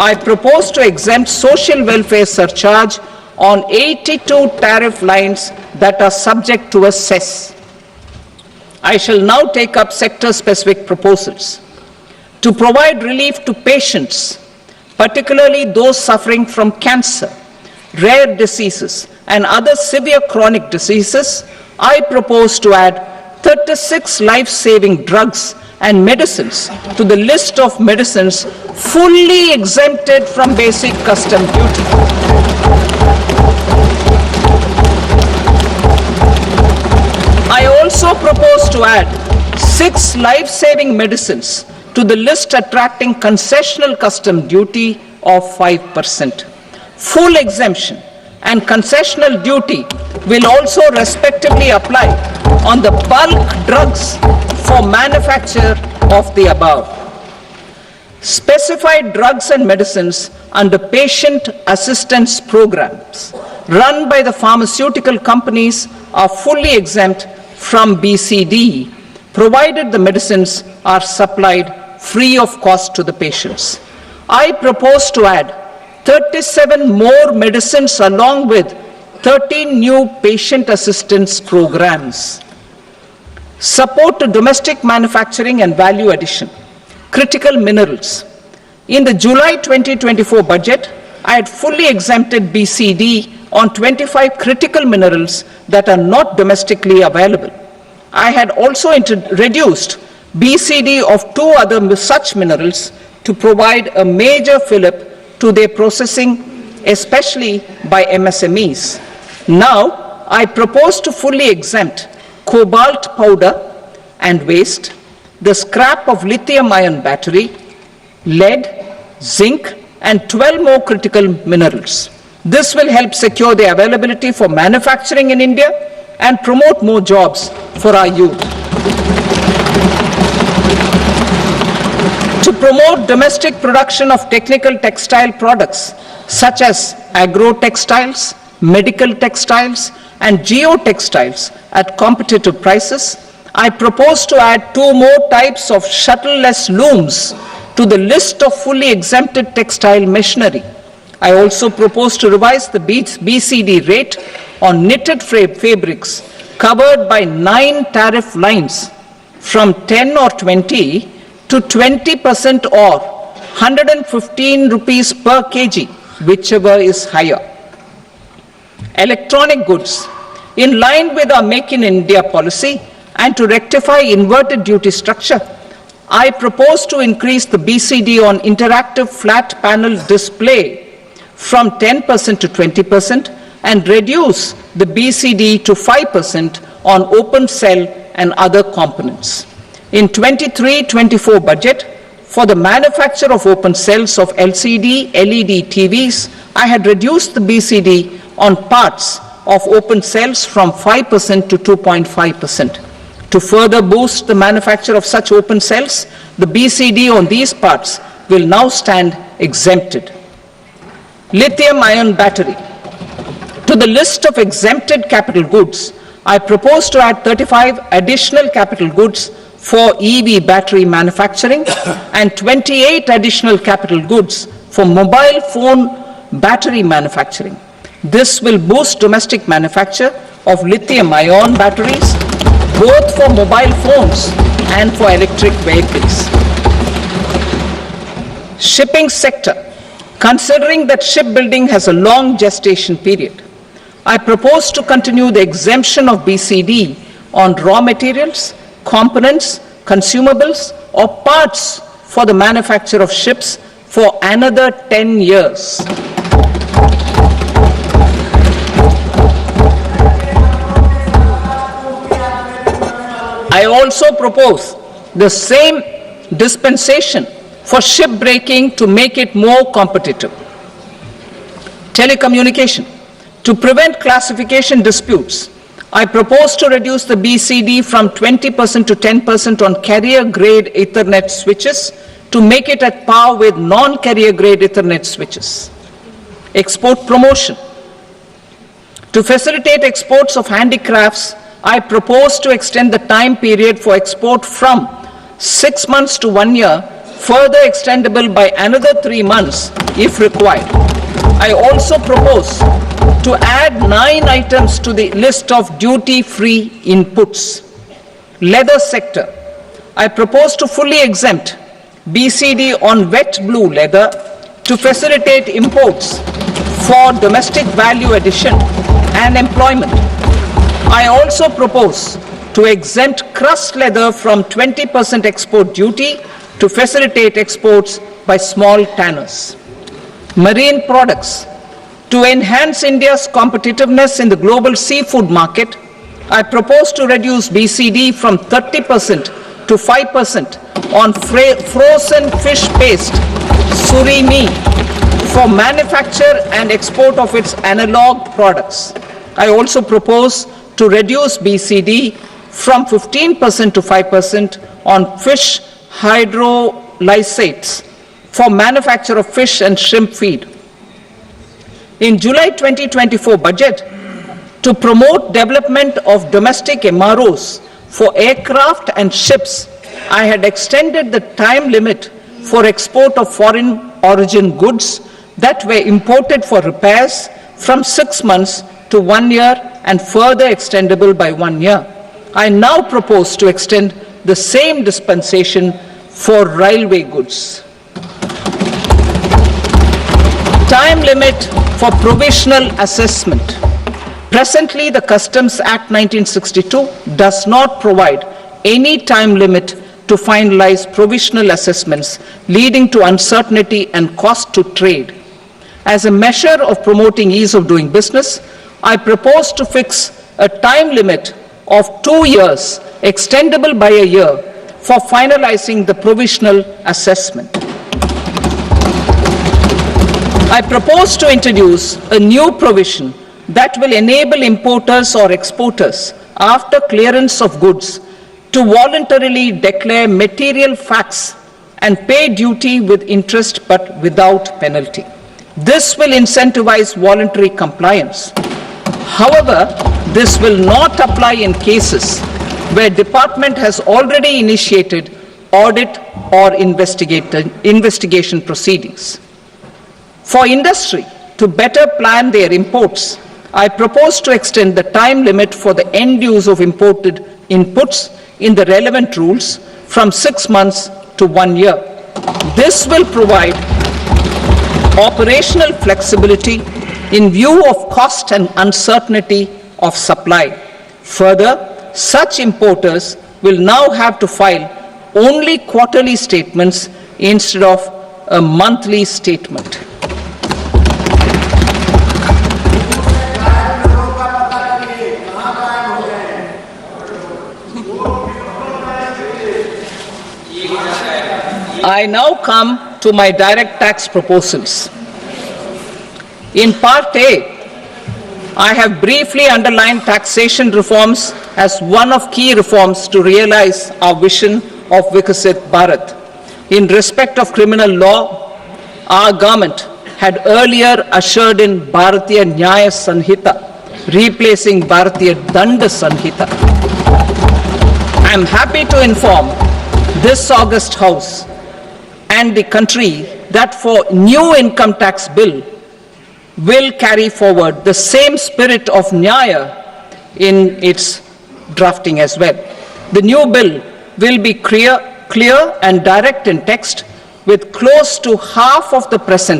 I propose to exempt social welfare surcharge on 82 tariff lines that are subject to a cess. I shall now take up sector-specific proposals. To provide relief to patients, particularly those suffering from cancer, rare diseases, and other severe chronic diseases, I propose to add 36 life-saving drugs and medicines to the list of medicines fully exempted from basic custom duty. I also propose to add 6 life-saving medicines to the list attracting concessional custom duty of 5%. Full exemption and concessional duty will also respectively apply on the bulk drugs for manufacture of the above. Specified drugs and medicines under patient assistance programs run by the pharmaceutical companies are fully exempt from BCD, provided the medicines are supplied free of cost to the patients. I propose to add 37 more medicines along with 13 new patient assistance programs. Support to domestic manufacturing and value addition. Critical minerals. In the July 2024 budget, I had fully exempted BCD on 25 critical minerals that are not domestically available. I had also reduced BCD of 2 other such minerals to provide a major fillip to their processing, especially by MSMEs. Now, I propose to fully exempt cobalt powder and waste, the scrap of lithium-ion battery, lead, zinc, and 12 more critical minerals. This will help secure the availability for manufacturing in India and promote more jobs for our youth. To promote domestic production of technical textile products such as agro-textiles, medical textiles, and geotextiles at competitive prices, I propose to add 2 more types of shuttle-less looms to the list of fully exempted textile machinery. I also propose to revise the BCD rate on knitted fabrics covered by 9 tariff lines from 10 or 20 to 20% or 115 rupees per kg, whichever is higher. Electronic goods. In line with our Make in India policy and to rectify inverted duty structure, I propose to increase the BCD on interactive flat panel display from 10% to 20% and reduce the BCD to 5% on open cell and other components. In 23-24 budget, for the manufacture of open cells of LCD, LED TVs, I had reduced the BCD on parts of open cells from 5% to 2.5%. To further boost the manufacture of such open cells, the BCD on these parts will now stand exempted. Lithium-ion battery. To the list of exempted capital goods, I propose to add 35 additional capital goods for EV battery manufacturing and 28 additional capital goods for mobile phone battery manufacturing. This will boost domestic manufacture of lithium-ion batteries, both for mobile phones and for electric vehicles. Shipping sector. Considering that shipbuilding has a long gestation period, I propose to continue the exemption of BCD on raw materials, components, consumables, or parts for the manufacture of ships for another 10 years. I also propose the same dispensation for shipbreaking to make it more competitive. Telecommunication. To prevent classification disputes, I propose to reduce the BCD from 20% to 10% on carrier-grade Ethernet switches to make it at par with non-carrier-grade Ethernet switches. Export promotion. To facilitate exports of handicrafts, I propose to extend the time period for export from 6 months to 1 year further extendable by another 3 months if required. I also propose to add 9 items to the list of duty-free inputs. Leather sector. I propose to fully exempt BCD on wet blue leather to facilitate imports for domestic value addition and employment. I also propose to exempt crust leather from 20% export duty to facilitate exports by small tanners. Marine products. To enhance India's competitiveness in the global seafood market, I propose to reduce BCD from 30% to 5% on frozen fish paste, surimi, for manufacture and export of its analog products. I also propose to reduce BCD from 15% to 5% on fish hydrolysates for manufacture of fish and shrimp feed. In July 2024 budget, to promote development of domestic MROs for aircraft and ships, I had extended the time limit for export of foreign origin goods that were imported for repairs from 6 months to 1 year and further extendable by 1 year. I now propose to extend the same dispensation for railway goods. Time limit for provisional assessment. Presently, the Customs Act 1962 does not provide any time limit to finalize provisional assessments, leading to uncertainty and cost to trade. As a measure of promoting ease of doing business, I propose to fix a time limit of 2 years, extendable by a year, for finalizing the provisional assessment. I propose to introduce a new provision that will enable importers or exporters, after clearance of goods, to voluntarily declare material facts and pay duty with interest but without penalty. This will incentivize voluntary compliance. However, this will not apply in cases where department has already initiated audit or investigation proceedings. For industry to better plan their imports, I propose to extend the time limit for the end use of imported inputs in the relevant rules from 6 months to 1 year. This will provide operational flexibility in view of cost and uncertainty of supply. Further, such importers will now have to file only quarterly statements instead of a monthly statement. I now come to my direct tax proposals. In Part A, I have briefly underlined taxation reforms as one of key reforms to realize our vision of Vikasit Bharat. In respect of criminal law, our government had earlier ushered in Bharatiya Nyaya Sanhita, replacing Bharatiya Danda Sanhita. I am happy to inform this august House and the country that for new income tax bill will carry forward the same spirit of Nyaya in its drafting as well. The new bill will be clear and direct in text, with close to half of the present